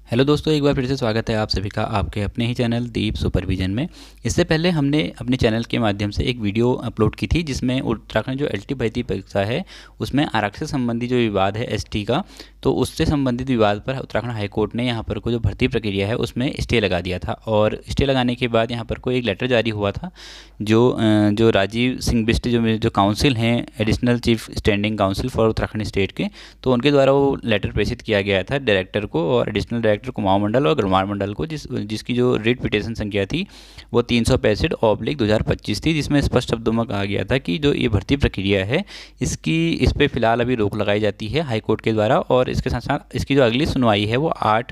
Hello दोस्तों, एक बार फिर से स्वागत है आप सभी का आपके अपने ही चैनल दीप सुपरविजन में। इससे पहले हमने अपने चैनल के माध्यम से एक वीडियो अपलोड की थी जिसमें उत्तराखंड जो एलटी भर्ती परीक्षा है उसमें आरक्षण संबंधी जो विवाद है एसटी का, तो उससे संबंधित विवाद पर उत्तराखंड हाईकोर्ट ने यहाँ पर को जो भर्ती प्रक्रिया है उसमें स्टे लगा दिया था। और स्टे लगाने के बाद यहाँ पर को एक लेटर जारी हुआ था जो राजीव सिंह बिष्ट जो काउंसिल हैं, additional chief standing council for Uttarakhand state के, तो उनके द्वारा वो लेटर प्रेषित किया गया था डायरेक्टर को और एडिशनल डायरेक्टर कुमाऊं मंडल और गढ़वाल मंडल को, जिसकी जो रिट पिटिशन संख्या थी वो 365/2025 थी, जिसमें स्पष्ट शब्दों में कहा गया था कि जो ये भर्ती प्रक्रिया है इस पे फिलहाल अभी रोक लगाई जाती है हाईकोर्ट के द्वारा। और इसके साथ साथ इसकी जो अगली सुनवाई है वो 8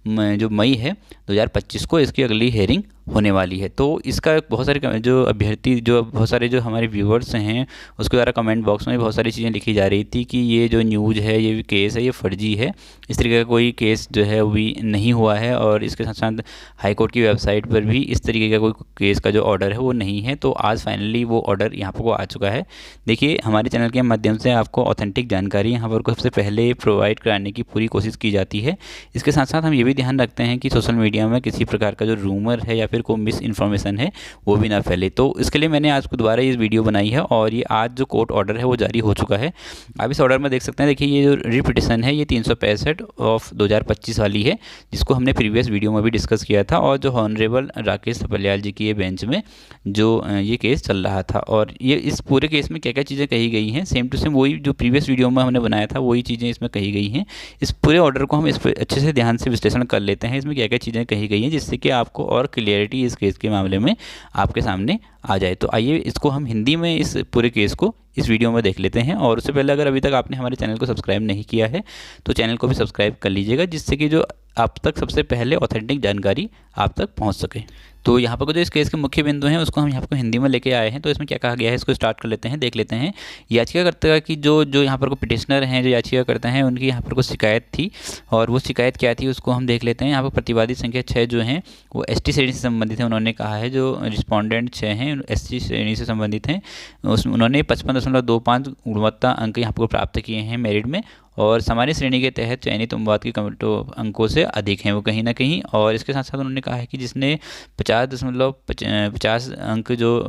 मई है 2025 को इसकी अगली हेयरिंग होने वाली है। तो इसका बहुत सारे जो अभ्यर्थी जो बहुत सारे जो हमारे व्यूवर्स हैं उसके द्वारा कमेंट बॉक्स में बहुत सारी चीज़ें लिखी जा रही थी कि ये जो न्यूज़ है, ये केस है, ये फर्जी है। इस तरीके का कोई केस जो है वो भी नहीं हुआ है और इसके साथ साथ हाईकोर्ट की वेबसाइट पर भी इस तरीके का कोई केस का जो ऑर्डर है वो नहीं है। तो आज फाइनली वो ऑर्डर यहाँ पर को आ चुका है। देखिए, हमारे चैनल के माध्यम से आपको ऑथेंटिक जानकारी यहाँ पर को सबसे पहले प्रोवाइड कराने की पूरी कोशिश की जाती है। इसके साथ साथ हम ये भी ध्यान रखते हैं कि सोशल मीडिया में किसी प्रकार का जो रूमर है या फिर कोई मिस इन्फॉर्मेशन है वो भी ना फैले। तो इसके लिए मैंने आज को दोबारा ये वीडियो बनाई है और ये आज जो कोर्ट ऑर्डर है वो जारी हो चुका है। आप इस ऑर्डर में देख सकते हैं। देखिए, ये जो रिपिटिशन है ये 365/2025 वाली है, जिसको हमने प्रीवियस वीडियो में भी डिस्कस किया था और जो ऑनरेबल राकेश थपलियाल जी की ये बेंच में जो ये केस चल रहा था। और ये इस पूरे केस में क्या क्या चीज़ें कही गई हैं, सेम टू सेम वही जो प्रीवियस वीडियो में हमने बनाया था वही चीज़ें इसमें कही गई हैं। इस पूरे ऑर्डर को हम इस पर अच्छे से ध्यान से विश्लेषण कर लेते हैं, इसमें क्या क्या चीज़ें कही गई हैं, जिससे कि आपको और क्लियरिटी इस केस के मामले में आपके सामने आ जाए। तो आइए इसको हम हिंदी में इस पूरे केस को इस वीडियो में देख लेते हैं। और उससे पहले अगर अभी तक आपने हमारे चैनल को सब्सक्राइब नहीं किया है तो चैनल को भी सब्सक्राइब कर लीजिएगा, जिससे कि जो आप तक सबसे पहले ऑथेंटिक जानकारी आप तक पहुंच सके। तो यहाँ पर जो इस केस के मुख्य बिंदु हैं उसको हम यहाँ पर हिंदी में लेके आए हैं। तो इसमें क्या कहा गया है इसको स्टार्ट कर लेते हैं, देख लेते हैं। याचिकाकर्ता की जो यहाँ पर को पिटिशनर हैं, जो याचिकाकर्ता हैं, उनकी यहाँ पर को शिकायत थी और वो शिकायत क्या थी उसको हम देख लेते हैं। यहाँ पर प्रतिवादी संख्या 6 जो हैं वो एसटी श्रेणी से संबंधित है। उन्होंने कहा है जो रिस्पॉन्डेंट 6 हैं एसटी श्रेणी से संबंधित हैं, उसमें उन्होंने 55.25 गुणवत्ता अंक यहाँ पर प्राप्त किए हैं मेरिट में और सामान्य श्रेणी के तहत चयनित उम्मीदवार की अंकों से अधिक हैं वो कहीं ना कहीं। और इसके साथ साथ उन्होंने कहा है कि जिसने 50.50 अंक जो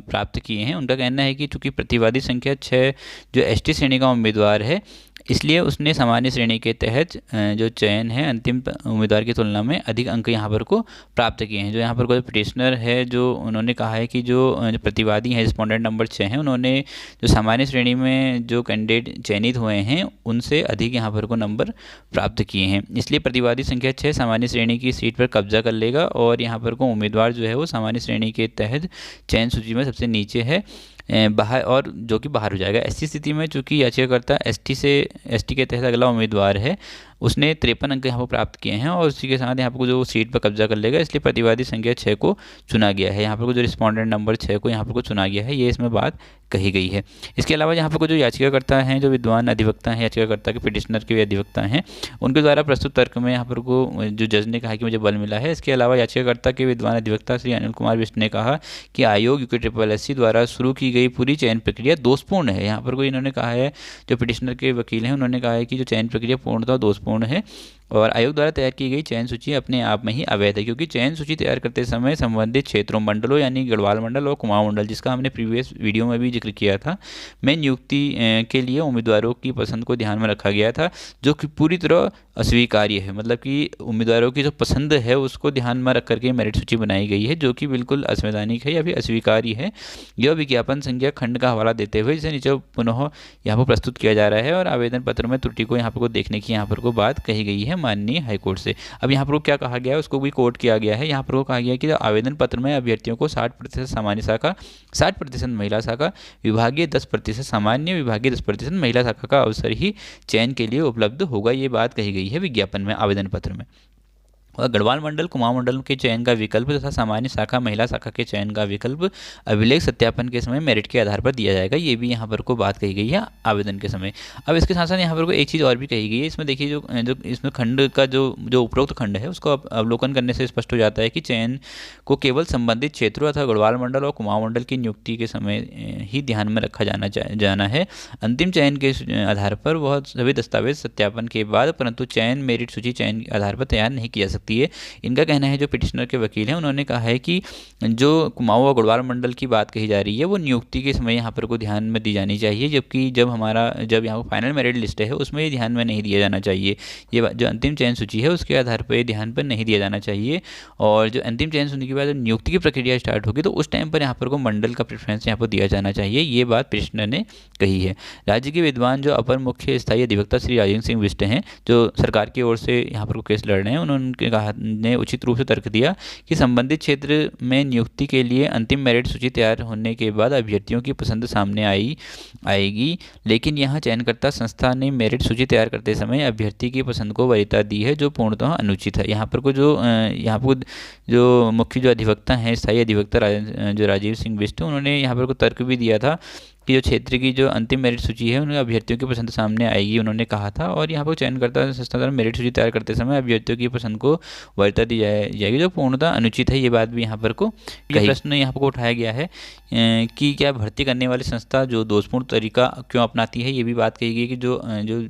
प्राप्त किए हैं, उनका कहना है कि चूँकि प्रतिवादी संख्या 6 जो एसटी श्रेणी का उम्मीदवार है, इसलिए उसने सामान्य श्रेणी के तहत जो चयन है अंतिम उम्मीदवार की तुलना में अधिक अंक यहाँ पर को प्राप्त किए हैं। जो यहाँ पर कोई पिटिशनर है जो उन्होंने कहा है कि जो प्रतिवादी हैं रिस्पॉन्डेंट नंबर 6 हैं, उन्होंने जो सामान्य श्रेणी में जो कैंडिडेट चयनित हुए हैं उनसे अधिक यहाँ पर को नंबर प्राप्त किए हैं, इसलिए प्रतिवादी संख्या 6 सामान्य श्रेणी की सीट पर कब्जा कर लेगा और यहाँ पर को उम्मीदवार जो है वो सामान्य श्रेणी के तहत चयन सूची में सबसे नीचे है बाहर और जो कि बाहर हो जाएगा। ऐसी स्थिति में चूंकि याचिकाकर्ता एसटी के तहत अगला उम्मीदवार है, उसने 53 अंक यहाँ पर प्राप्त किए हैं और उसी के साथ यहाँ पर जो सीट पर कब्जा कर लेगा, इसलिए प्रतिवादी संख्या 6 को चुना गया है। यहाँ पर जो रिस्पॉन्डेंट नंबर 6 को यहाँ पर चुना गया है, ये इसमें बात कही गई है। इसके अलावा यहाँ पर जो याचिकाकर्ता हैं, जो विद्वान अधिवक्ता हैं, याचिकाकर्ता के पिटिशनर के अधिवक्ता हैं, उनके द्वारा प्रस्तुत तर्क में यहाँ पर को जो जज ने कहा कि मुझे बल मिला है। इसके अलावा याचिकाकर्ता के विद्वान अधिवक्ता श्री अनिल कुमार बिष्ट ने कहा कि आयोग UKSSC द्वारा शुरू की गई पूरी चयन प्रक्रिया दोषपूर्ण है। यहाँ पर कोई इन्होंने कहा है, जो पिटिशनर के वकील हैं उन्होंने कहा है कि जो चयन प्रक्रिया पूर्णतः दोषपूर्ण है और आयोग द्वारा तैयार की गई चयन सूची अपने आप में ही अवैध है, क्योंकि चयन सूची तैयार करते समय संबंधित क्षेत्रों मंडलों यानी गढ़वाल मंडल और कुमाऊं मंडल, जिसका हमने प्रीवियस वीडियो में भी जिक्र किया था, में नियुक्ति के लिए उम्मीदवारों की पसंद को ध्यान में रखा गया था, जो कि पूरी तरह अस्वीकार्य है। मतलब कि उम्मीदवारों की जो पसंद है उसको ध्यान में रख करके मेरिट सूची बनाई गई है, जो कि बिल्कुल असंवैधानिक है या फिर अस्वीकार्य है। यह विज्ञापन संख्या खंड का हवाला देते हुए इसे नीचे पुनः यहाँ पर प्रस्तुत किया जा रहा है और आवेदन पत्र में त्रुटि को यहाँ पर को देखने की यहाँ पर को बात कही गई है माननीय हाईकोर्ट से। अब यहाँ पर क्या कहा गया है उसको भी कोट किया गया है। यहाँ पर कहा गया है कि आवेदन पत्र में अभ्यर्थियों को 60% सामान्य शाखा, 60% महिला शाखा, विभागीय 10% सामान्य, विभागीय 10% महिला शाखा का अवसर ही चयन के लिए उपलब्ध होगा, ये बात कही गई है विज्ञापन में, आवेदन पत्र में। और गढ़वाल मंडल कुमाऊं मंडल के चयन का विकल्प तथा सामान्य शाखा महिला शाखा के चयन का विकल्प अभिलेख सत्यापन के समय मेरिट के आधार पर दिया जाएगा। ये भी यहाँ पर को बात कही गई है आवेदन के समय। अब इसके साथ साथ यहाँ पर को एक चीज़ और भी कही गई है। इसमें देखिए जो इसमें खंड का जो उपरोक्त खंड है उसको अवलोकन करने से स्पष्ट हो जाता है कि चयन को केवल संबंधित क्षेत्रों अथवा गढ़वाल मंडल और कुमाऊं मंडल की नियुक्ति के समय ही ध्यान में रखा जाना है। अंतिम चयन के आधार पर वह सभी दस्तावेज सत्यापन के बाद परंतु चयन मेरिट सूची चयन के आधार पर तैयार नहीं की जा सकती है। इनका कहना है, जो पिटिशनर के वकील हैं उन्होंने कहा है कि जो कुमाऊं और गढ़वाल मंडल की बात कही जा रही है वो नियुक्ति के समय यहाँ पर को ध्यान में दी जानी चाहिए, जबकि जब यहाँ फाइनल मेरिट लिस्ट है उसमें ये ध्यान में नहीं दिया जाना चाहिए। ये जो अंतिम चयन सूची है उसके आधार पर ध्यान पर नहीं दिया जाना चाहिए। और जो अंतिम चयन सूची के बाद नियुक्ति की प्रक्रिया स्टार्ट होगी तो उस टाइम पर यहाँ पर को मंडल का प्रेफरेंस यहाँ पर दिया जाना चाहिए। ये बात पिटिशनर ने कही है। राज्य के विद्वान जो अपर मुख्य स्थायी अधिवक्ता श्री राजेंद्र सिंह बिष्ट हैं, जो सरकार की ओर से यहाँ पर केस लड़ रहे हैं, उन्होंने कहा ने उचित रूप से तर्क दिया कि संबंधित क्षेत्र में नियुक्ति के लिए अंतिम मेरिट सूची तैयार होने के बाद अभ्यर्थियों की पसंद सामने आएगी, लेकिन यहाँ चयनकर्ता संस्था ने मेरिट सूची तैयार करते समय अभ्यर्थी की पसंद को वरीयता दी है, जो पूर्णतः अनुचित है। यहाँ पर जो मुख्य जो अधिवक्ता हैं, स्थायी अधिवक्ता जो राजीव सिंह बिष्ट, उन्होंने यहाँ पर तर्क भी दिया था कि जो क्षेत्र की जो अंतिम मेरिट सूची है उन्हें अभ्यर्थियों की पसंद सामने आएगी, उन्होंने कहा था। और यहाँ पर चयनकर्ता संस्था द्वारा मेरिट सूची तैयार करते समय अभ्यर्थियों की पसंद को वरीयता दी जाएगी, जो पूर्णतः अनुचित है। ये बात भी यहाँ पर को प्रश्न यहाँ पर उठाया गया है कि क्या भर्ती करने वाली संस्था जो दोषपूर्ण तरीका क्यों अपनाती है। ये भी बात कही गई कि जो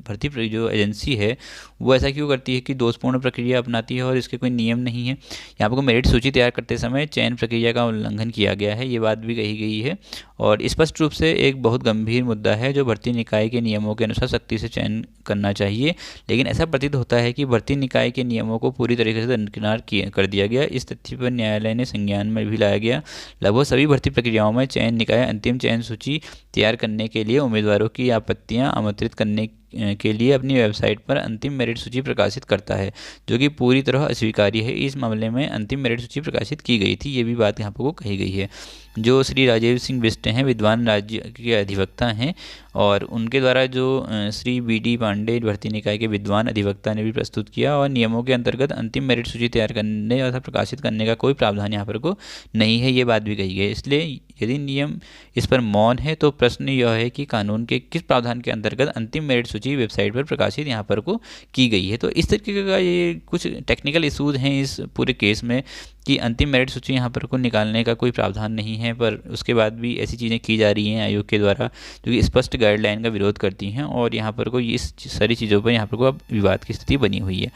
भर्ती जो एजेंसी है वो ऐसा क्यों करती है कि दोषपूर्ण प्रक्रिया अपनाती है और इसके कोई नियम नहीं है। यहाँ पर मेरिट सूची तैयार करते समय चयन प्रक्रिया का उल्लंघन किया गया है, ये बात भी कही गई है। और स्पष्ट रूप से एक बहुत गंभीर मुद्दा है जो भर्ती निकाय के नियमों के अनुसार सख्ती से चयन करना चाहिए, लेकिन ऐसा प्रतीत होता है कि भर्ती निकाय के नियमों को पूरी तरीके से दरकिनार कर दिया गया। इस तथ्य पर न्यायालय ने संज्ञान में भी लाया गया। लगभग सभी भर्ती प्रक्रियाओं में चयन निकाय अंतिम चयन सूची तैयार करने के लिए उम्मीदवारों की आपत्तियां आमंत्रित करने के लिए अपनी वेबसाइट पर अंतिम मेरिट सूची प्रकाशित करता है, जो कि पूरी तरह अस्वीकार्य है। इस मामले में अंतिम मेरिट सूची प्रकाशित की गई थी, ये भी बात यहाँ पर कही गई है। जो श्री राजीव सिंह बिष्ट हैं, विद्वान राज्य के अधिवक्ता हैं, और उनके द्वारा जो श्री BD पांडे भर्ती निकाय के विद्वान अधिवक्ता ने भी प्रस्तुत किया। और नियमों के अंतर्गत अंतिम मेरिट सूची तैयार करने अथवा प्रकाशित करने का कोई प्रावधान यहाँ पर को नहीं है, ये बात भी कही गई है। इसलिए यदि नियम इस पर मौन है तो प्रश्न यह है कि कानून के किस प्रावधान के अंतर्गत अंतिम मेरिट सूची वेबसाइट पर प्रकाशित यहाँ पर को की गई है। तो इस तरीके का ये कुछ टेक्निकल इशूज़ हैं इस पूरे केस में कि अंतिम मेरिट सूची यहाँ पर को निकालने का कोई प्रावधान नहीं है, पर उसके बाद भी ऐसी चीज़ें की जा रही हैं आयोग के द्वारा जो कि स्पष्ट गाइडलाइन का विरोध करती हैं। और यहाँ पर को इस सारी चीज़ों पर यहाँ पर को अब विवाद की स्थिति बनी हुई है।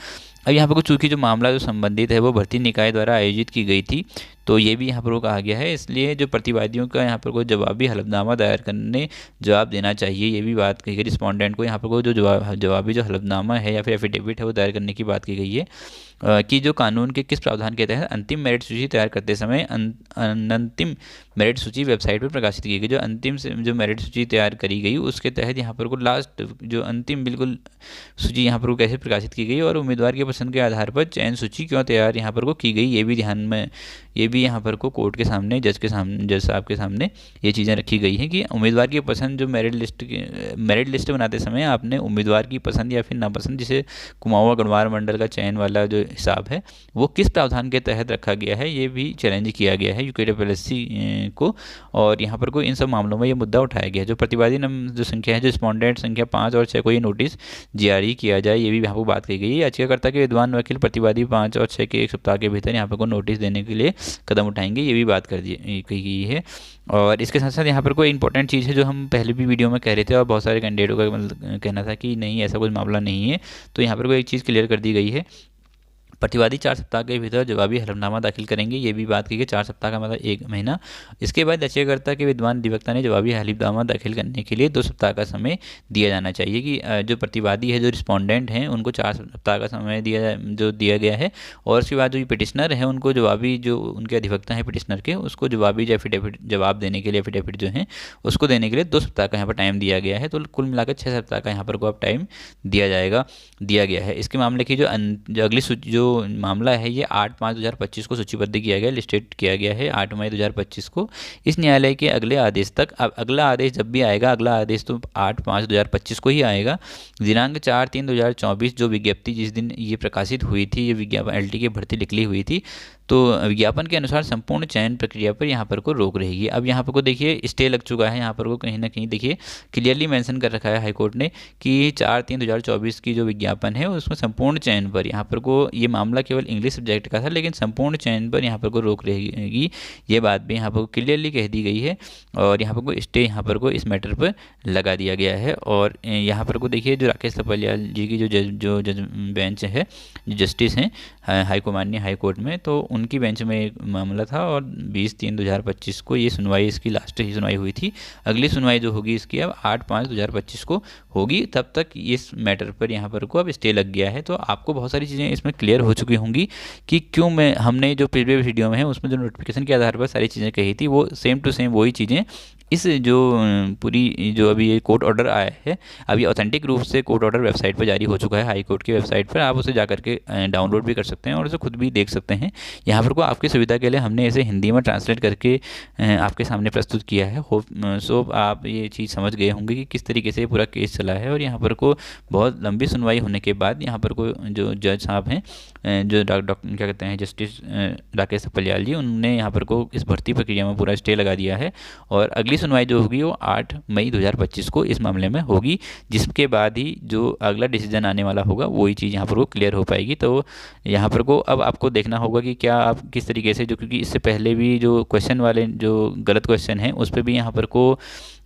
अब यहाँ पर को चूँकि जो मामला जो संबंधित है वो भर्ती निकाय द्वारा आयोजित की गई थी, तो ये भी यहाँ पर वो कहा गया है। इसलिए जो प्रतिवादियों का यहाँ पर को जवाबी हलफनामा दायर करने जवाब देना चाहिए, ये भी बात कही गई। रिस्पोंडेंट को यहाँ पर को जो जवाबी जो हलफनामा है या फिर एफिडेविट है वो दायर करने की बात की गई है कि जो कानून के किस प्रावधान के तहत अंतिम मेरिट सूची तैयार करते समय अंतिम मेरिट सूची वेबसाइट पर प्रकाशित की गई। जो अंतिम जो मेरिट सूची तैयार करी गई उसके तहत यहाँ पर को लास्ट जो अंतिम बिल्कुल सूची यहाँ पर कैसे प्रकाशित की गई और उम्मीदवार की पसंद के आधार पर चयन सूची क्यों तैयार यहाँ पर को की गई, ये भी यहाँ पर को कोर्ट के सामने जज साहब के सामने ये चीज़ें रखी गई हैं कि उम्मीदवार की पसंद जो मेरिट लिस्ट बनाते समय आपने उम्मीदवार की पसंद या फिर नापसंद, जिसे कुमाऊं गढ़वाल मंडल का चयन वाला जो हिसाब है वो किस प्रावधान के तहत रखा गया है, ये भी चैलेंज किया गया है UKWSC को। और यहाँ पर को इन सब मामलों में ये मुद्दा उठाया गया है। जो प्रतिवादी जो संख्या है, जो रिस्पोंडेंट संख्या 5 और 6 को ये नोटिस जारी किया जाए, ये भी यहाँ पर बात कही गई है। याचिकाकर्ता के विद्वान वकील प्रतिवादी 5 और 6 के एक सप्ताह के भीतर यहाँ पर को नोटिस देने के लिए कदम उठाएंगे, ये भी बात कही गई है। और इसके साथ साथ यहाँ पर कोई इंपॉर्टेंट चीज़ है जो हम पहले भी वीडियो में कह रहे थे और बहुत सारे कैंडिडेटों का मतलब कहना था कि नहीं ऐसा कोई मामला नहीं है, तो यहाँ पर कोई एक चीज़ क्लियर कर दी गई है। प्रतिवादी 4 सप्ताह के भीतर जवाबी हलफनामा दाखिल करेंगे, ये भी बात की गई। 4 सप्ताह का मतलब 1 महीना। इसके बाद याचिकाकर्ता के विद्वान अधिवक्ता ने जवाबी हलफनामा दाखिल करने के लिए 2 सप्ताह का समय दिया जाना चाहिए कि जो प्रतिवादी है, जो रिस्पोंडेंट हैं, उनको 4 सप्ताह का समय दिया गया है। और उसके बाद जो पिटिशनर है उनको जवाबी जो उनके अधिवक्ता हैं पिटिशनर के, उसको जवाबी जो एफिडेविट जवाब देने के लिए एफिडेविट जो है उसको देने के लिए 2 सप्ताह का यहाँ पर टाइम दिया गया है। तो कुल मिलाकर 6 सप्ताह का यहाँ पर को अब टाइम दिया गया है। इसके मामले की जो अगली जो मामला है ये 8/5/2025 को सूचीबद्ध किया गया, लिस्टेड किया गया है 8 मई 2025 को। इस न्यायालय के अगले आदेश तक, अब अगला आदेश जब भी आएगा, अगला आदेश तो 8/5/2025 को ही आएगा। दिनांक 4/3/2024 जो विज्ञप्ति जिस दिन ये प्रकाशित हुई थी, ये विज्ञापन एलटी की भर्ती निकली हुई थी, तो विज्ञापन के अनुसार संपूर्ण चयन प्रक्रिया पर यहाँ पर को रोक रहेगी। अब यहाँ पर को देखिए स्टे लग चुका है, यहाँ पर को कहीं ना कहीं देखिए क्लियरली मेंशन कर रखा है हाईकोर्ट ने कि 4/3/2024 की जो विज्ञापन है उसमें संपूर्ण चयन पर यहाँ पर को, ये मामला केवल इंग्लिश सब्जेक्ट का था लेकिन संपूर्ण चयन पर यहाँ पर को रोक रहेगी, ये बात भी यहाँ पर क्लियरली कह दी गई है। और यहाँ पर को स्टे यहाँ पर को इस मैटर पर लगा दिया गया है। और यहाँ पर को देखिए जो राकेश सपलियाल जी की जो जज बेंच है, जो जस्टिस हैं माननीय हाई कोर्ट में, तो उनकी बेंच में एक मामला था और 20/3/2025 को ये सुनवाई, इसकी लास्ट ही सुनवाई हुई थी। अगली सुनवाई जो होगी इसकी अब 8/5/2025 को होगी। तब तक इस मैटर पर यहाँ पर को अब स्टे लग गया है। तो आपको बहुत सारी चीज़ें इसमें क्लियर हो चुकी होंगी कि क्यों हमने जो प्रीवियस वीडियो में है उसमें जो नोटिफिकेशन के आधार पर सारी चीज़ें कही थी वो सेम टू सेम वही चीज़ें इस जो पूरी जो अभी ये कोर्ट ऑर्डर आया है, अभी ऑथेंटिक रूप से कोर्ट ऑर्डर वेबसाइट पर जारी हो चुका है, हाई कोर्ट की वेबसाइट पर। आप उसे जा करके डाउनलोड भी कर सकते हैं और उसे खुद भी देख सकते हैं। यहाँ पर को आपकी सुविधा के लिए हमने इसे हिंदी में ट्रांसलेट करके आपके सामने प्रस्तुत किया है। सो आप ये चीज़ समझ गए होंगे कि किस तरीके से पूरा केस चला है। और यहाँ पर को बहुत लंबी सुनवाई होने के बाद यहाँ पर को जो जज साहब हैं, जो क्या कहते हैं, जस्टिस राकेश सपलियाल जी, उन्होंने यहाँ पर को इस भर्ती प्रक्रिया में पूरा स्टे लगा दिया है। और अगली सुनवाई जो होगी वो 8 मई 2025 को इस मामले में होगी, जिसके बाद ही जो अगला डिसीजन आने वाला होगा वही चीज़ यहाँ पर वो क्लियर हो पाएगी। तो यहाँ पर को अब आपको देखना होगा कि क्या आप किस तरीके से, जो क्योंकि इससे पहले भी जो क्वेश्चन वाले जो गलत क्वेश्चन हैं उस पर भी यहाँ पर को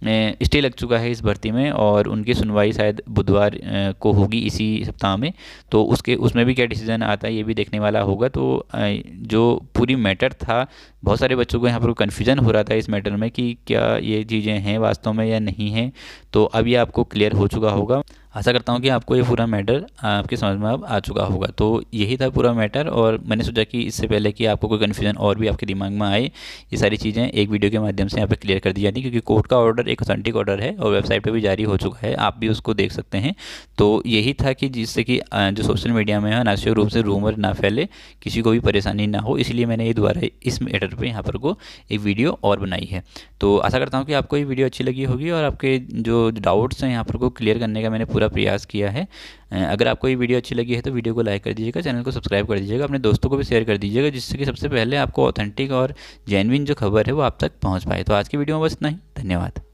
स्टे लग चुका है इस भर्ती में, और उनकी सुनवाई शायद बुधवार को होगी इसी सप्ताह में। तो उसमें भी क्या डिसीजन आता है ये भी देखने वाला होगा। तो जो पूरी मैटर था, बहुत सारे बच्चों को यहाँ पर कन्फ्यूजन हो रहा था इस मैटर में कि क्या ये चीज़ें हैं वास्तव में या नहीं हैं, तो अब ये आपको क्लियर हो चुका होगा। आशा करता हूँ कि आपको ये पूरा मैटर आपके समझ में अब आ चुका होगा। तो यही था पूरा मैटर, और मैंने सोचा कि इससे पहले कि आपको कोई कन्फ्यूजन और भी आपके दिमाग में आए, ये सारी चीज़ें एक वीडियो के माध्यम से यहाँ पे क्लियर कर दी जाती, क्योंकि कोर्ट का ऑर्डर एक ऑथेंटिक ऑर्डर है और वेबसाइट पे भी जारी हो चुका है, आप भी उसको देख सकते हैं। तो यही था कि जिससे कि जो सोशल मीडिया में अनावश्यक रूप से रूमर ना फैले, किसी को भी परेशानी ना हो, इसलिए मैंने ये दोबारा इस मैटर पर यहाँ पर को एक वीडियो और बनाई है। तो आशा करता हूँ कि आपको ये वीडियो अच्छी लगी होगी और आपके जो डाउट्स हैं यहाँ पर को क्लियर करने का मैंने पूरा प्रयास किया है। अगर आपको ये वीडियो अच्छी लगी है तो वीडियो को लाइक कर दीजिएगा, चैनल को सब्सक्राइब कर दीजिएगा, अपने दोस्तों को भी शेयर कर दीजिएगा, जिससे कि सबसे पहले आपको ऑथेंटिक और जेन्युइन जो खबर है वो आप तक पहुँच पाए। तो आज की वीडियो में बस इतना ही, धन्यवाद।